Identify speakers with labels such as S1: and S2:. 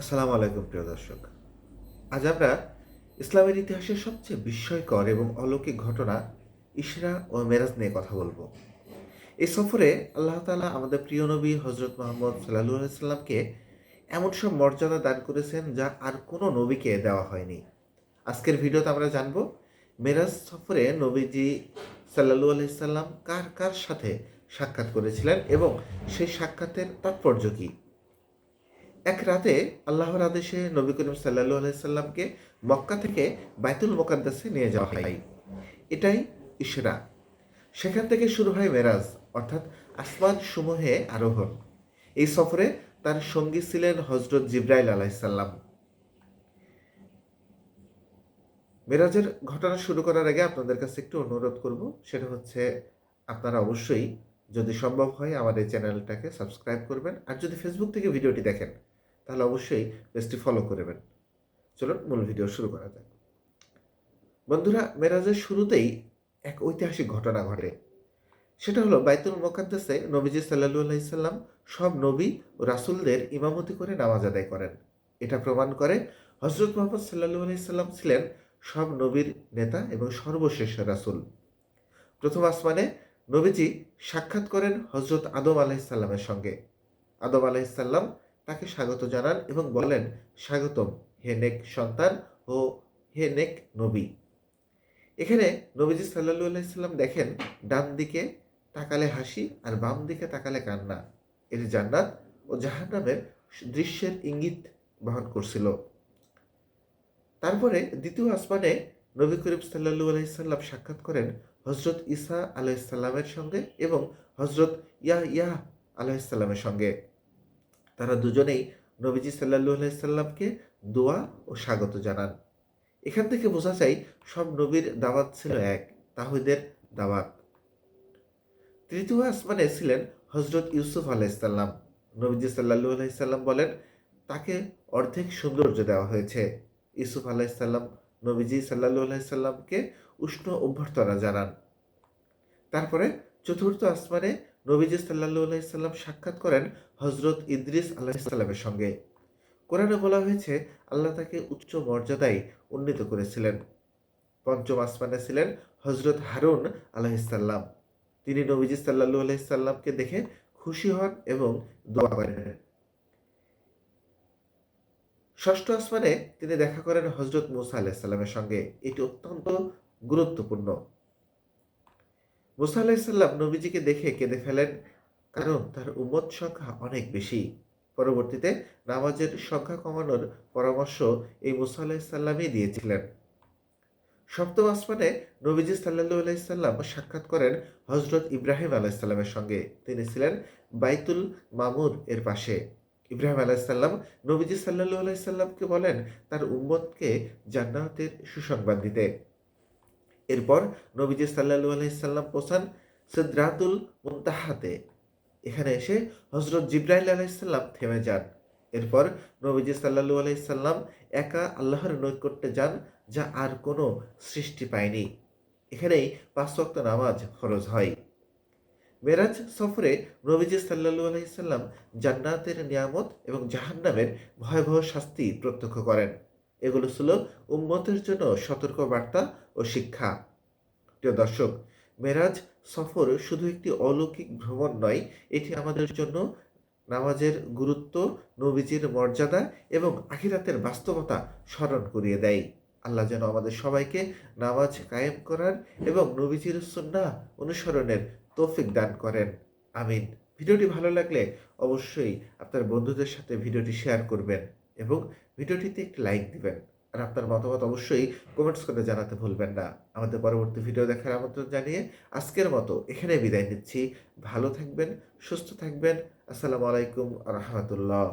S1: আসসালামু আলাইকুম প্রিয় দর্শক। আজ আমরা ইসলামের ইতিহাসের সবচেয়ে বিস্ময়কর এবং অলৌকিক ঘটনা ইসরা ও মেরাজ নিয়ে কথা বলবো। এই সফরে আল্লাহ তাআলা আমাদের প্রিয় নবী হযরত মুহাম্মদ সাল্লাল্লাহু আলাইহি সাল্লামকে এমন সব মর্যাদা দান করেছেন যা আর কোনো নবীকে দেওয়া হয়নি। আজকের ভিডিওতে আমরা জানব মেরাজ সফরে নবীজি সাল্লাল্লাহু আলাইহি সাল্লাম কার কার সাথে সাক্ষাৎ করেছিলেন এবং সেই সাক্ষাতের তাৎপর্য কী। এক রাতে আল্লাহর আদেশে নবী করিম সাল্লাল্লাহু আলাইহি সাল্লামকে মক্কা থেকে বাইতুল মুকাদ্দাসে নিয়ে যাওয়া হয়। এটাই ইশরা। সেখান থেকে শুরু হয় মেরাজ, অর্থাৎ আসমান সমূহে আরোহণ। এই সফরে তার সঙ্গী ছিলেন হযরত জিবরাইল আলাইহিস সালাম। মেরাজের ঘটনা শুরু করার আগে আপনাদের কাছে একটু অনুরোধ করব, সেটা হচ্ছে আপনারা অবশ্যই যদি সম্ভব হয় আমার এই চ্যানেলটাকে সাবস্ক্রাইব করবেন, আর যদি ফেসবুক থেকে ভিডিওটি দেখেন তাহলে অবশ্যই পেজটি ফলো করবেন। চলুন মূল ভিডিও শুরু করা যাক। বন্ধুরা, মেরাজের শুরুতেই এক ঐতিহাসিক ঘটনা ঘটে। সেটা হলো বাইতুল মুকাদ্দাসে নবীজি সাল্লাল্লাহু আলাইহি সাল্লাম সব নবী ও রাসূলদের ইমামতি করে নামাজ আদায় করেন। এটা প্রমাণ করে হযরত মুহাম্মদ সাল্লাল্লাহু আলাইহি সাল্লাম ছিলেন সব নবীর নেতা এবং সর্বশেষ রাসূল। প্রথম আসমানে নবীজি সাক্ষাৎ করেন হযরত আদম আলাইহিস সালামের সঙ্গে। আদম আলাইহিস সালাম তাকে স্বাগত জানান এবং বলেন, স্বাগতম হে নেক সন্তান ও হে নেক নবী। এখানে নবীজি সাল্লাল্লাহু আলাইহি সাল্লাম দেখেন ডান দিকে তাকালে হাসি আর বাম দিকে তাকালে কান্না। এটি জান্নাত ও জাহান্নামের দৃশ্যের ইঙ্গিত বহন করছিল। তারপরে দ্বিতীয় আসমানে নবী করিম সাল্লাল্লাহু আলাইহি সাল্লাম সাক্ষাৎ করেন হযরত ঈসা আলাইহিস সালামের সঙ্গে এবং হযরত ইয়াহইয়া আলাইহিস সালামের সঙ্গে। তারা দুজনেই নবীজি সাল্লাল্লাহু আলাইহি সাল্লামকে দোয়া ও স্বাগত জানান। এখান থেকে বোঝা যায় সব নবীর দাওয়াত ছিল এক, তাওহীদের দাওয়াত। তৃতীয় আসমানে ছিলেন হযরত ইউসুফ আলাইহিস সালাম। নবীজি সাল্লাল্লাহু আলাইহি সাল্লাম বলেন, তাকে অর্ধেক সৌন্দর্য দেওয়া হয়েছে। ইউসুফ আলাইহিস সালাম নবীজি সাল্লাল্লাহু আলাইহি সাল্লামকে উষ্ণ অভ্যর্থনা জানান। তারপরে চতুর্থ আসমানে নবীজি সাল্লাল্লাহু আলাইহি সাল্লাম সাক্ষাৎ করেন হযরত ইদ্রিস আলাইহিস সালামের সঙ্গে। কোরআনে বলা হয়েছে আল্লাহ তাকে উচ্চ মর্যাদায় উন্নীত করেছিলেন। পঞ্চম আসমানে ছিলেন হযরত হারুন আলাইহিস সালাম। তিনি নবীজি সাল্লাল্লাহু আলাইহি সাল্লামকে দেখে খুশি হন এবং দোয়া করেন। ষষ্ঠ আসমানে তিনি দেখা করেন হযরত মূসা আলাইহিস সালামের সঙ্গে। এটি অত্যন্ত গুরুত্বপূর্ণ। মূসা আলাইহিস সালাম নবীজিকে দেখে কেঁদে ফেলেন, কারণ তার উম্মত সংখ্যা অনেক বেশি। পরবর্তীতে নামাজের সংখ্যা কমানোর পরামর্শ এই মূসা আলাইহিস সালামই দিয়েছিলেন। সপ্তম আসমানে নবীজি সাল্লাল্লাহু আলাইহি সাল্লাম সাক্ষাৎ করেন হযরত ইব্রাহিম আলাইহিস সালামের সঙ্গে। তিনি ছিলেন বাইতুল মামুর এর পাশে। ইব্রাহিম আলাইহিস সালাম নবীজি সাল্লাল্লাহু আলাইহি সাল্লামকে বলেন তার উম্মতকে জান্নাতের সুসংবাদ দিতে। এরপর নবীজি সাল্লাল্লাহু আলাইহি সাল্লাম পৌঁছান সিদরাতুল মুনতাহাতে। এখানে এসে হযরত জিবরাইল আলাইহিস সালাম থেমে যান। এরপর নবীজি সাল্লাল্লাহু আলাইহি সাল্লাম একা আল্লাহর নৈকট্যে যান, যা আর কোনো সৃষ্টি পায়নি। এখানেই ৫ ওয়াক্ত নামাজ ফরজ হয়। মেরাজ সফরে নবীজি সাল্লাল্লাহু আলাইহি সাল্লাম জান্নাতের নিয়ামত এবং জাহান্নামের ভয়াবহ শাস্তি প্রত্যক্ষ করেন। এগুলো ছিল উম্মতের জন্য সতর্ক বার্তা ও শিক্ষা। প্রিয় দর্শক, মেরাজ সফর শুধু একটি অলৌকিক ভ্রমণ নয়, এটি আমাদের জন্য নামাজের গুরুত্ব, নবীজির মর্যাদা এবং আখিরাতের বাস্তবতা স্মরণ করিয়ে দেয়। আল্লাহ যেন আমাদের সবাইকে নামাজ কায়েম করার এবং নবীজির সুন্নাহ অনুসরণের তৌফিক দান করেন। আমিন। ভিডিওটি ভালো লাগলে অবশ্যই আপনার বন্ধুদের সাথে ভিডিওটি শেয়ার করবেন এবং ভিডিওটিতে একটি লাইক দিবেন। আর আপনার মতামত অবশ্যই কমেন্টস করে জানাতে ভুলবেন না। আমাদের পরবর্তী ভিডিও দেখার আমন্ত্রণ জানিয়ে আজকের মতো এখানে বিদায় নিচ্ছি। ভালো থাকবেন, সুস্থ থাকবেন। আসসালামু আলাইকুম আ রহমতুল্লাহ।